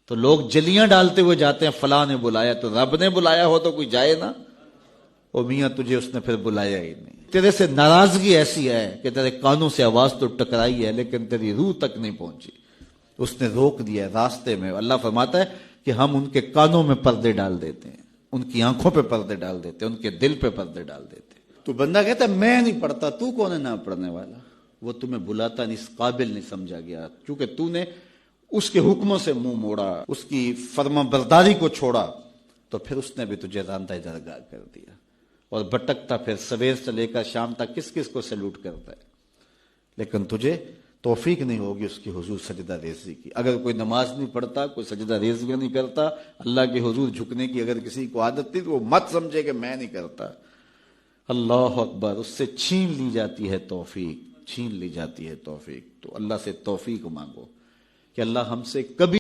तो लोग जलियां डालते हुए जाते हैं, फलां ने बुलाया, तो रब ने बुलाया हो तो कोई जाए ना। ओ मियां तुझे उसने फिर बुलाया ही नहीं। तेरे से नाराजगी ऐसी है कि तेरे कानों से आवाज तो टकराई है लेकिन तेरी रूह तक नहीं पहुंची। उसने रोक दिया रास्ते में। अल्लाह फरमाता है कि हम उनके कानों में पर्दे डाल देते हैं, उनकी आंखों पे पर्दे डाल देते हैं, उनके दिल पे पर्दे डाल देते हैं। तो बंदा कहता है मैं नहीं पढ़ता, तू कौन है ना पढ़ने वाला? वो तुम्हें बुलाता नहीं, इस काबिल नहीं समझा गया, क्योंकि तूने उसके हुक्मों से मुंह मोड़ा, उसकी फर्माबरदारी को छोड़ा, तो फिर उसने भी तुझे रांधा दरगाह कर दिया। और भटकता फिर सवेर से लेकर शाम तक किस किस को सैल्यूट करता है, लेकिन तुझे तौफीक नहीं होगी उसकी हुजूर सजदा रेज़ी की। अगर कोई नमाज नहीं पढ़ता, कोई सजदा रेज़ी नहीं करता, अल्लाह के हुजूर झुकने की अगर किसी को आदत थी तो वो मत समझे कि मैं नहीं करता। अल्लाह अकबर, उससे छीन ली जाती है तौफीक, छीन ली जाती है तौफीक। तो अल्लाह से तौफीक मांगो कि अल्लाह हमसे कभी